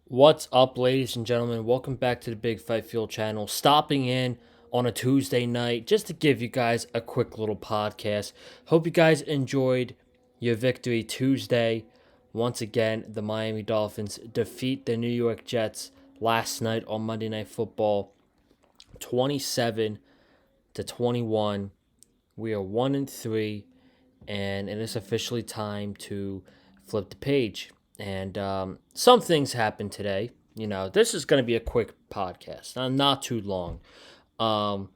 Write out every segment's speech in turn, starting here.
What's up, ladies and gentlemen? Welcome back to the Big Fight Fuel channel. Stopping in on a Tuesday night just to give you guys a quick little podcast. Hope you guys enjoyed your victory Tuesday. Once again, the Miami Dolphins defeat the New York Jets last night on Monday Night Football 27 to 21. We are 1 and 3, and it is officially time to flip the page. And some things happened today. This is going to be a quick podcast, not too long. Um,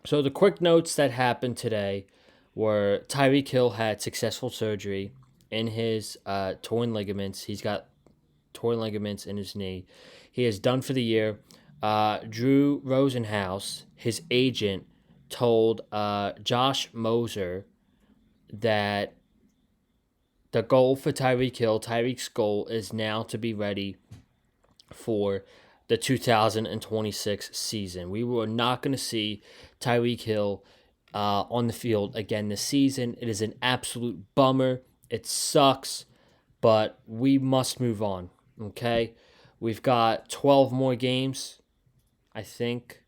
so the quick notes that happened today were Tyreek Hill had successful surgery in his torn ligaments. He's got torn ligaments in his knee. He is done for the year. Drew Rosenhaus, his agent, told Josh Moser that the goal for Tyreek Hill, Tyreek's goal is now to be ready for the 2026 season. We were not going to see Tyreek Hill on the field again this season. It is an absolute bummer. It sucks, but we must move on, okay? We've got 12 more games, I think,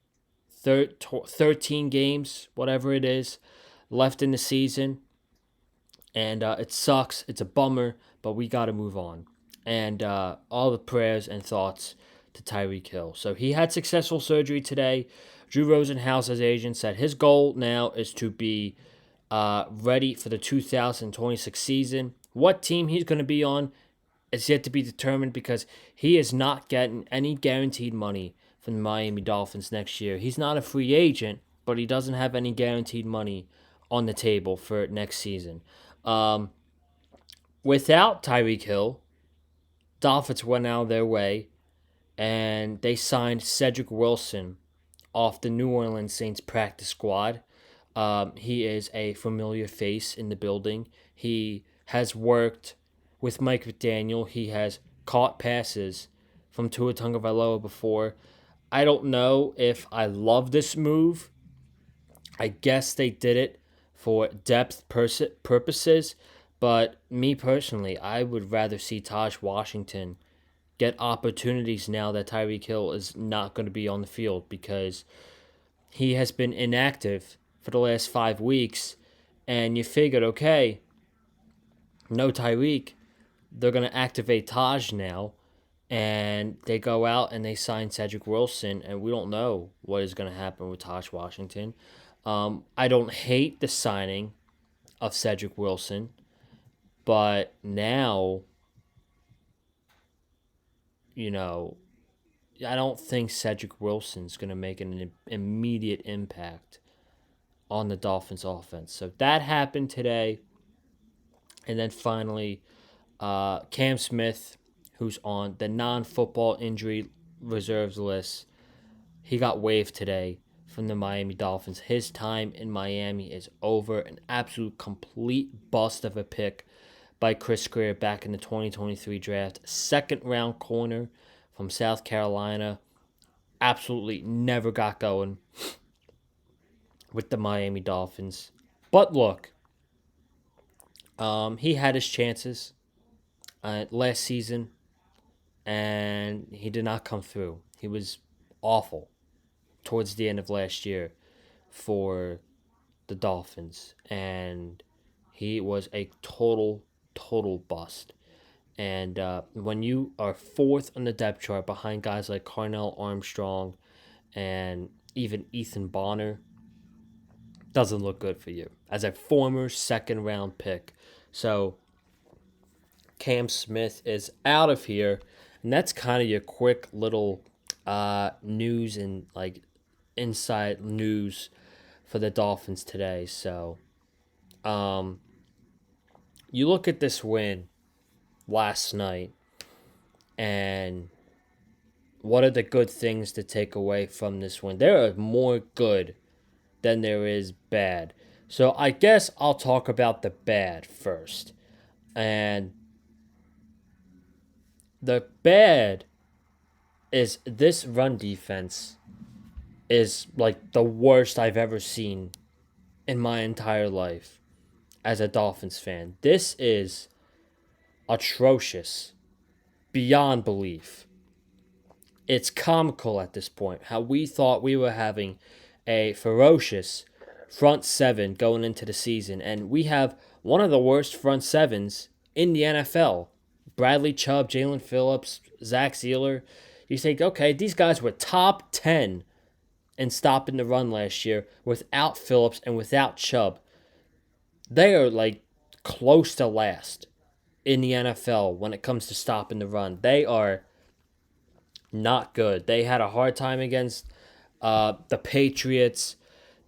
13 games, whatever it is, left in the season. And it sucks. It's a bummer, but we got to move on. And all the prayers and thoughts to Tyreek Hill. So he had successful surgery today. Drew Rosenhaus's agent said his goal now is to be ready for the 2026 season. What team he's going to be on is yet to be determined because he is not getting any guaranteed money from the Miami Dolphins next year. He's not a free agent, but he doesn't have any guaranteed money on the table for next season. Um, Without Tyreek Hill, Dolphins went out of their way and they signed Cedric Wilson off the New Orleans Saints practice squad. He is a familiar face in the building. He has worked with Mike McDaniel. He has caught passes from Tua Tagovailoa before. I don't know if I love this move. I guess they did it for depth purposes, but me personally, I would rather see Taj Washington get opportunities now that Tyreek Hill is not going to be on the field because he has been inactive for the last 5 weeks. And you figured, okay, no Tyreek, they're going to activate Taj now. And they go out and they sign Cedric Wilson, and we don't know what is going to happen with Taj Washington. I don't hate the signing of Cedric Wilson, but now, you know, I don't think Cedric Wilson's going to make an immediate impact on the Dolphins offense. So that happened today. And then finally, Cam Smith, who's on the non-football injury reserves list, he got waived today from the Miami Dolphins. His time in Miami is over. An absolute complete bust of a pick by Chris Greer back in the 2023 draft. Second round corner from South Carolina. Absolutely never got going with the Miami Dolphins. But look, he had his chances last season, and he did not come through. He was awful towards the end of last year for the Dolphins, and he was a total bust. And when you are fourth on the depth chart behind guys like Carnell Armstrong and even Ethan Bonner, doesn't look good for you as a former second round pick. So Cam Smith is out of here, and that's kind of your quick little news and like inside news for the Dolphins today. So you look at this win last night, and what are the good things to take away from this win? There are more good than there is bad. So I guess I'll talk about the bad first. And the bad is this run defense is like the worst I've ever seen in my entire life as a Dolphins fan. This is atrocious beyond belief. It's comical at this point how we thought we were having a ferocious front seven going into the season, and we have one of the worst front sevens in the NFL. Bradley Chubb, Jalen Phillips, Zach Sealer. You think, okay, these guys were top 10 in stopping the run last year without Phillips and without Chubb. They are like close to last in the NFL when it comes to stopping the run. They are not good. They had a hard time against the Patriots.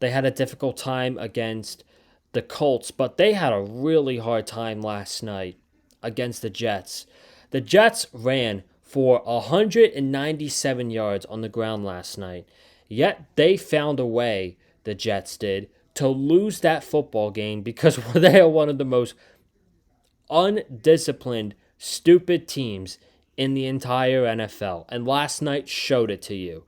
They had a difficult time against the Colts, but they had a really hard time last night against the Jets. The Jets ran for 197 yards on the ground last night, yet they found a way, the Jets did, to lose that football game because they are one of the most undisciplined, stupid teams in the entire NFL. And last night showed it to you.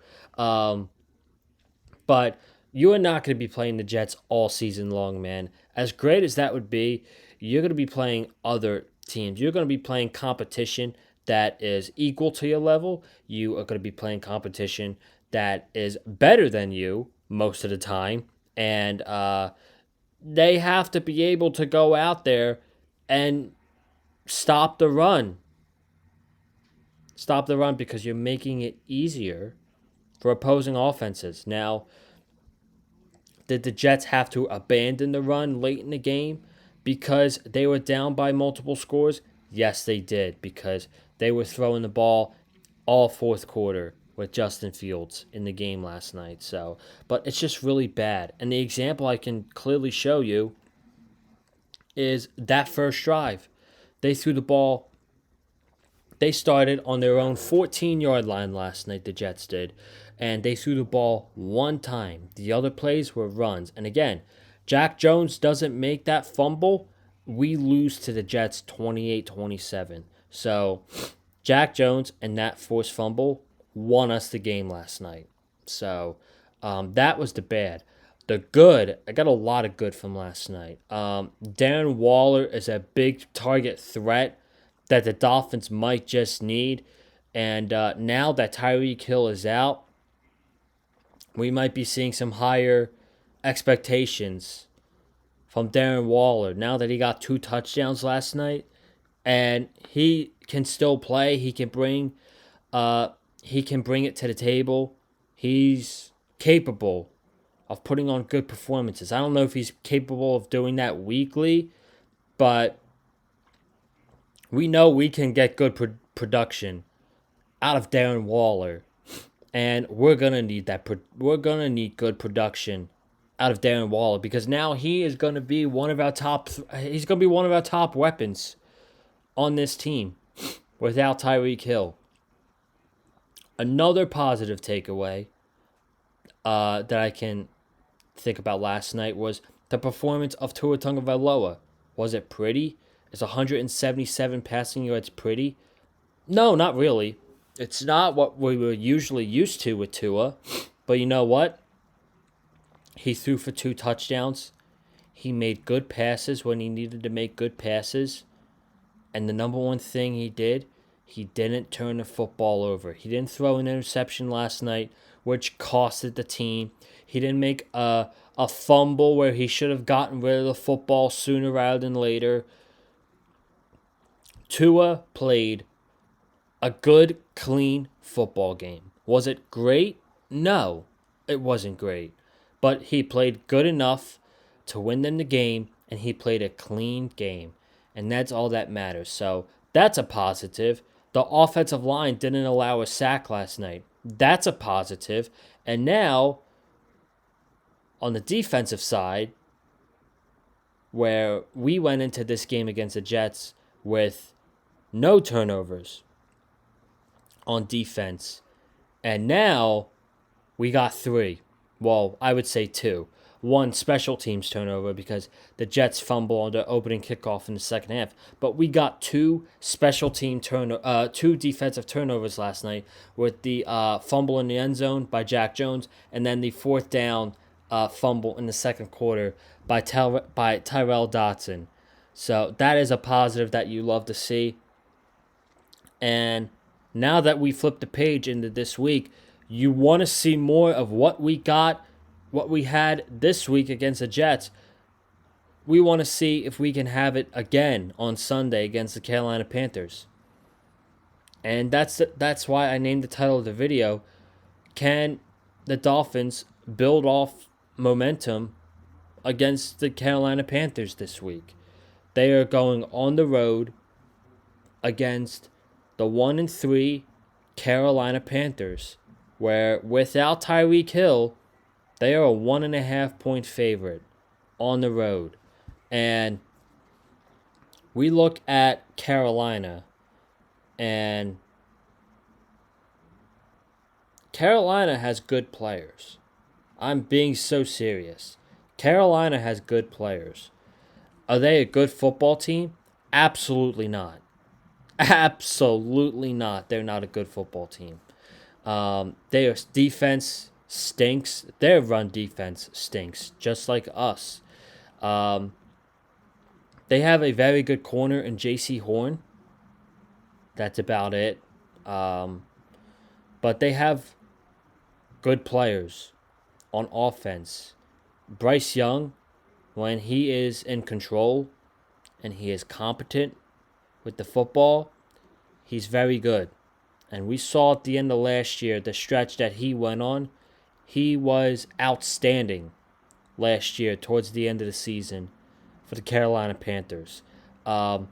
But you are not going to be playing the Jets all season long, man. As great as that would be, you're going to be playing other teams. You're going to be playing competition that is equal to your level. You are going to be playing competition that is better than you most of the time. And they have to be able to go out there and stop the run. Stop the run because you're making it easier for opposing offenses. Now, did the Jets have to abandon the run late in the game because they were down by multiple scores? Yes, they did, because they were throwing the ball all fourth quarter with Justin Fields in the game last night. So, but it's just really bad. And the example I can clearly show you is that first drive. They threw the ball. They started on their own 14-yard line last night, the Jets did, and they threw the ball one time. The other plays were runs. And again, Jack Jones doesn't make that fumble, we lose to the Jets 28-27. So Jack Jones and that forced fumble won us the game last night. So that was the bad. The good, I got a lot of good from last night. Darren Waller is a big target threat that the Dolphins might just need. And now that Tyreek Hill is out, we might be seeing some higher expectations from Darren Waller. Now that he got 2 touchdowns last night, and he can still play, he can bring it to the table. He's capable of putting on good performances. I don't know if he's capable of doing that weekly, but we know we can get good production out of Darren Waller, and we're gonna need that. We're gonna need good production out of Darren Waller because now he is gonna be one of our top. He's gonna be one of our top weapons on this team without Tyreek Hill. Another positive takeaway that I can think about last night was the performance of Tua Tagovailoa. Was it pretty? Is 177 passing yards pretty? No, not really. It's not what we were usually used to with Tua. But you know what? He threw for 2 touchdowns. He made good passes when he needed to make good passes. And the number one thing he did, he didn't turn the football over. He didn't throw an interception last night, which costed the team. He didn't make a fumble where he should have gotten rid of the football sooner rather than later. Tua played a good, clean football game. Was it great? No, it wasn't great. But he played good enough to win them the game, and he played a clean game. And that's all that matters. So that's a positive. The offensive line didn't allow a sack last night. That's a positive. And now, on the defensive side, where we went into this game against the Jets with no turnovers on defense, and now we got 3. Well, I would say 2. 1 special teams turnover because the Jets fumble on the opening kickoff in the second half. But we got 2 2 defensive turnovers last night with the fumble in the end zone by Jack Jones, and then the 4th down fumble in the second quarter by Tyrell Dotson. So that is a positive that you love to see. And now that we flipped the page into this week, you want to see more of what we got, what we had this week against the Jets. We want to see if we can have it again on Sunday against the Carolina Panthers. And that's why I named the title of the video, Can the Dolphins build off momentum against the Carolina Panthers this week? They are going on the road against the 1-3 Carolina Panthers, where without Tyreek Hill, they are a 1.5-point favorite on the road. And we look at Carolina, and Carolina has good players. I'm being so serious. Carolina has good players. Are they a good football team? Absolutely not. Absolutely not. They're not a good football team. Their defense stinks. Their run defense stinks, just like us. They have a very good corner in J.C. Horn. That's about it. But they have good players on offense. Bryce Young, when he is in control and he is competent with the football, he's very good. And we saw at the end of last year, the stretch that he went on, he was outstanding last year towards the end of the season for the Carolina Panthers. So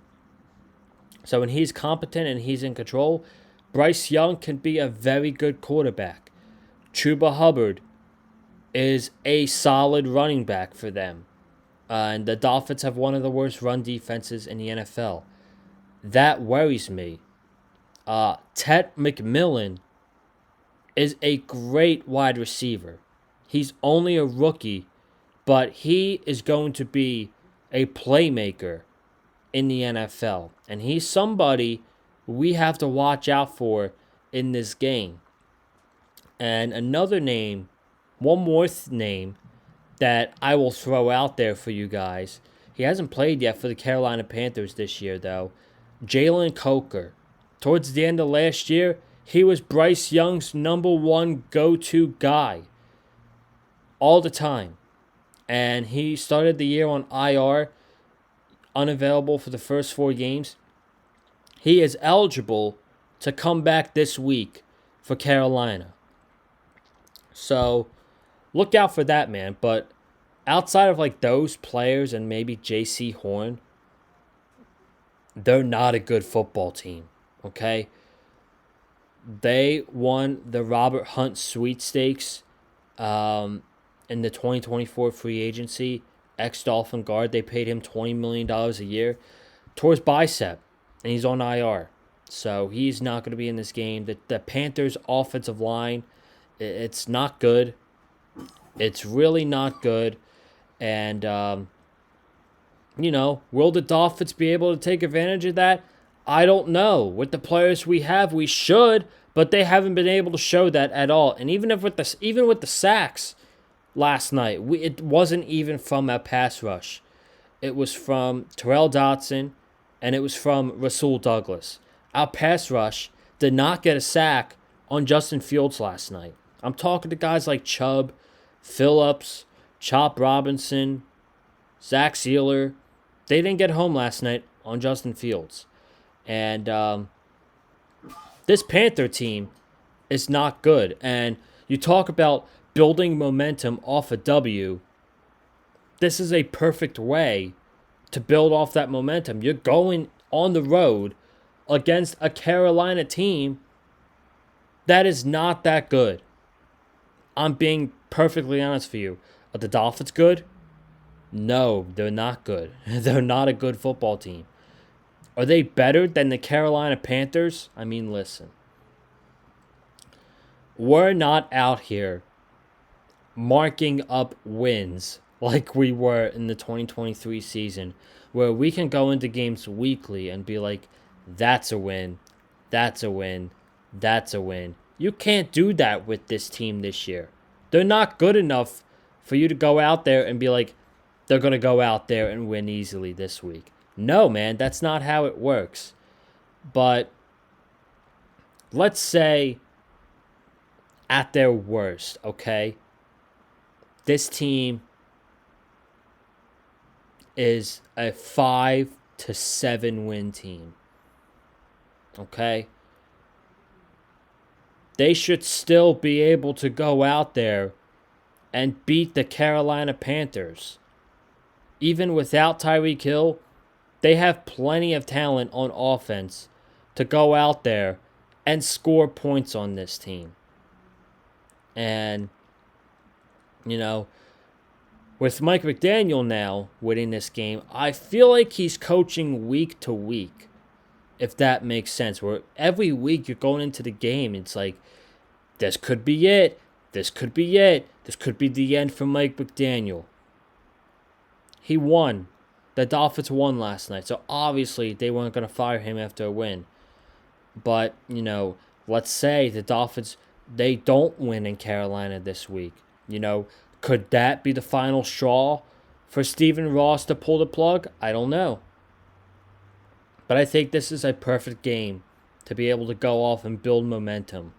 when he's competent and he's in control, Bryce Young can be a very good quarterback. Chuba Hubbard is a solid running back for them. And the Dolphins have one of the worst run defenses in the NFL. That worries me. Ted McMillan is a great wide receiver. He's only a rookie, but he is going to be a playmaker in the NFL. And he's somebody we have to watch out for in this game. And another name, one more name that I will throw out there for you guys. He hasn't played yet for the Carolina Panthers this year, though. Jalen Coker. Towards the end of last year, he was Bryce Young's number one go-to guy all the time. And he started the year on IR, unavailable for the first 4 games. He is eligible to come back this week for Carolina. So, look out for that, man. But outside of like those players and maybe J.C. Horn, they're not a good football team, okay? They won the Robert Hunt sweepstakes in the 2024 free agency. Ex-Dolphin guard, they paid him $20 million a year. Tore his bicep, and he's on IR. So he's not going to be in this game. The Panthers' offensive line, it's not good. It's really not good. And, will the Dolphins be able to take advantage of that? I don't know. With the players we have, we should, but they haven't been able to show that at all. And even with the sacks last night, it wasn't even from a pass rush. It was from Terrell Dotson, and it was from Rasul Douglas. Our pass rush did not get a sack on Justin Fields last night. I'm talking to guys like Chubb, Phillips, Chop Robinson, Zach Sealer. They didn't get home last night on Justin Fields. And this Panther team is not good. And you talk about building momentum off a W. This is a perfect way to build off that momentum. You're going on the road against a Carolina team that is not that good. I'm being perfectly honest for you. Are the Dolphins good? No, they're not good. They're not a good football team. Are they better than the Carolina Panthers? I mean, listen. We're not out here marking up wins like we were in the 2023 season, where we can go into games weekly and be like, that's a win, that's a win, that's a win. You can't do that with this team this year. They're not good enough for you to go out there and be like, they're going to go out there and win easily this week. No, man, that's not how it works. But let's say at their worst, okay, this team is a 5 to 7 win team. Okay? They should still be able to go out there and beat the Carolina Panthers. Even without Tyreek Hill, they have plenty of talent on offense to go out there and score points on this team. And, with Mike McDaniel now winning this game, I feel like he's coaching week to week, if that makes sense. Where every week you're going into the game, it's like, this could be it. This could be it. This could be the end for Mike McDaniel. He won. The Dolphins won last night, so obviously they weren't going to fire him after a win. But, let's say the Dolphins, they don't win in Carolina this week. Could that be the final straw for Stephen Ross to pull the plug? I don't know. But I think this is a perfect game to be able to go off and build momentum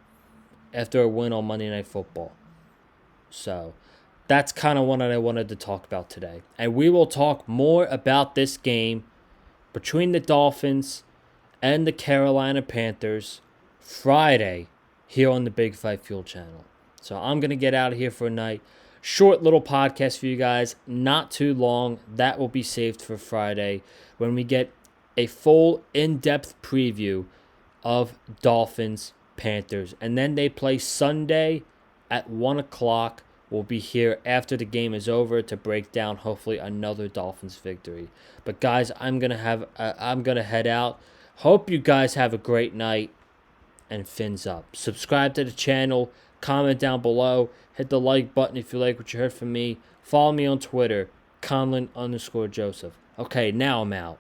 after a win on Monday Night Football. So that's kind of what I wanted to talk about today. And we will talk more about this game between the Dolphins and the Carolina Panthers Friday here on the Big Five Fuel channel. So I'm going to get out of here for a night. Short little podcast for you guys, not too long. That will be saved for Friday when we get a full in-depth preview of Dolphins Panthers. And then they play Sunday at 1 o'clock. We'll be here after the game is over to break down hopefully another Dolphins victory. But guys, I'm gonna head out. Hope you guys have a great night, and fins up. Subscribe to the channel, comment down below, hit the like button if you like what you heard from me. Follow me on Twitter, Conlon_Joseph. Okay, now I'm out.